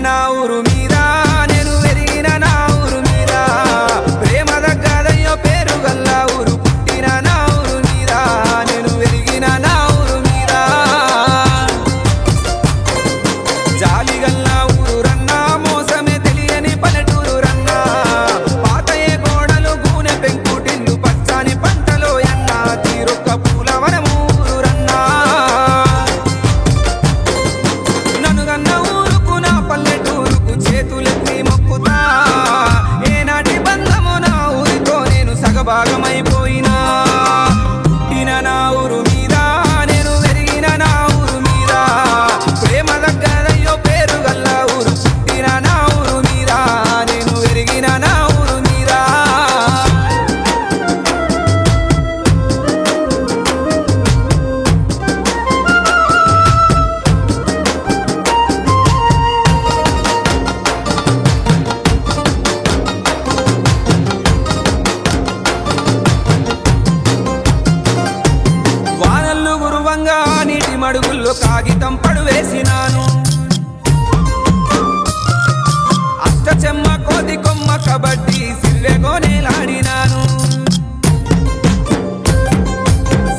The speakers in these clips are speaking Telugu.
నా ఊరు మీద నేను వెరిగిన నా ఊరు మీద ప్రేమ దగ్గరయ్యో పేరు గల్లా ఊరు పుట్టిన నా ఊరు మీద నేను వెరిగిన నా ఊరు మీద జాలి గల్లా ఊరు రన్నా మోసమే తెలియని పల్లెటూరు రన్నా పాతయే గోడలు గూనె పెంకుటిల్లు పచ్చని పంటలో ఎన్న తీరొక్క పూల వనము ఊరు రన్నా నన్ను గన్న ఊరుకు నా పల్లెటూరుకు చేతులెత్తి మొక్కుతా ఏనాటి బంధము నా ఊరితో నేను సగభాగమైపోయినా పుట్టిన నా ఊరు మీద నేను వెరిగిన నా ఊరు మీద ప్రేమ దగ్గరయ్యో పేరు గల్లా ఊరు పుట్టిన నా ఊరు మీద నేను వెరిగిన నా ఊరు మీద వానల్లు గురువంగా నీటి మడుగుల్లో కాగితం పడువేసినాను అష్టచెమ్మ కోతి కొమ్మ కబడ్డీ సిల్లెగోనేలాడినాను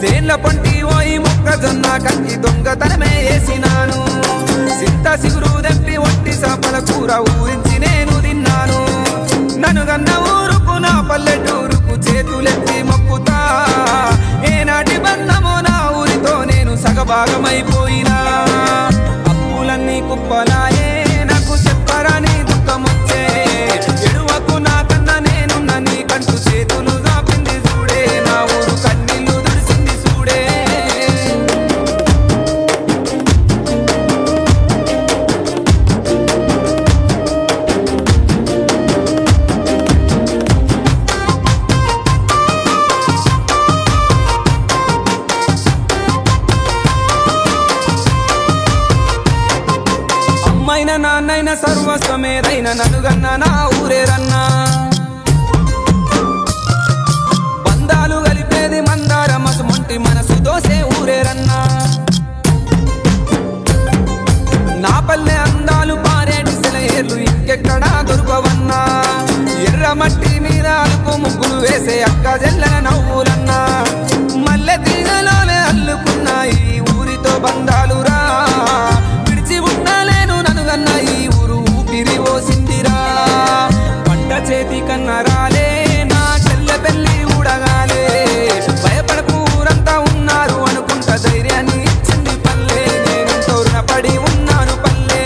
సేన్ల పొంటి ఓయి మొక్కజొన్న కంకి దొంగతనమే వేసినాను సింత సిగురు దెప్పి ఒట్టి సపల కూర ఊరించి నేను తిన్నాను నన్ను గన్న ఊరుకు నా పల్లెటూరుకు చేతులెత్తి మొక్కుతా ఏనాటి బంధము నా ఊరితో నేను సగభాగమైపోయినా అప్పులన్నీ కుప్పలాయే నాకు చెప్పరాని దుఃఖమొచ్చే ఎడువకు నా కన్నా నేనున్న నీ కంటూ చేతులు దాపింది చూడే నా ఊరు కన్నీళ్లు దుడిసింది చూడే అమ్మైనా నాన్నైనా సర్వస్వమేదైన నలుగన్న నా ఊరే రన్నా బంధాలు కలిపేది మందార మసుమంటి మనసు దోసే ఊరే రన్నా నా పల్లె అందాలు పారేటి సెలయేర్లు ఇంకెక్కడా దొరకవన్నా ఎర్ర మట్టి మీద అలుకు ముగ్గులు వేసే అక్క జల్లెల నవ్వులన్నా మల్లె తీగలోనే అల్లుకున్నా ఈ ఊరితో బంధాలురా విడిచి ఉండలేను ననుగన్న ఈ ఊరు ఊపిరి ఓసిందిరా పంట చేతి కన్నా రాలే నా చెల్లె పెళ్లి ఊడగాలే భయపడకు ఊరంతా ఉన్నారు అనుకుంటా ధైర్యాన్ని ఇచ్చింది పల్లె నేను తోరునపడి ఉన్నాను పల్లె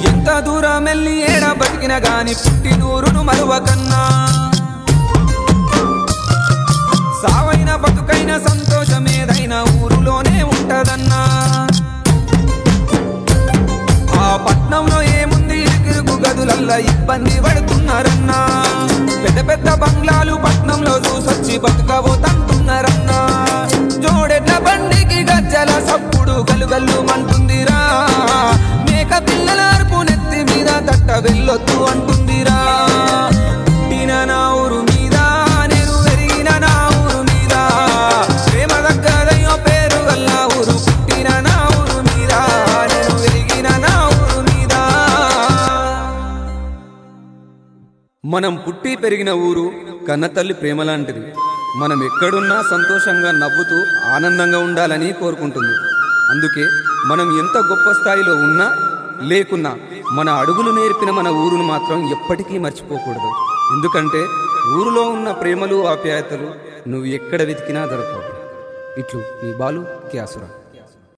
ఎంత దూరం వెళ్ళి ఏడ బతికిన గాని పుట్టినూరును మరువకన్నా సావైన బతుకైన సంతోషమేదైనా ఊరులోనే ఉంటదన్నా ఆ పట్నంలో ఏముంది ఇరుకిరుకు గదులల్లా ఇబ్బంది పడుతున్నారన్నా పెద్ద పెద్ద బంగ్లాలు పట్నంలో చూసొచ్చి బతుకబోతంటున్నారన్నా జోడెడ్ల బండికి గజ్జల సప్పుడు గలుగల్లు మంటుందిరా మేక పిల్లల అరుపు నెత్తి మీద తట్ట వెళ్ళొద్దు అంటుందిరా పుట్టిన నా ఊరు మీద నేను వెరిగిన నా ఊరు మీద ప్రేమ దగ్గరయ్యో పేరు గల్లా ఊరు పుట్టిన నా ఊరు మీద నేను వెరిగిన నా ఊరు మీద మనం పుట్టి పెరిగిన ఊరు కన్నతల్లి ప్రేమ లాంటిది మనం ఎక్కడున్నా సంతోషంగా నవ్వుతూ ఆనందంగా ఉండాలని కోరుకుంటుంది అందుకే మనం ఎంత గొప్ప స్థాయిలో ఉన్నా లేకున్నా మన అడుగులు నేర్పిన మన ఊరును మాత్రం ఎప్పటికీ మర్చిపోకూడదు ఎందుకంటే ఊరిలో ఉన్న ప్రేమలు ఆప్యాయతలు నువ్వు ఎక్కడ వెతికినా దొరకవు ఇట్లు నీ బాలు క్యాసురా.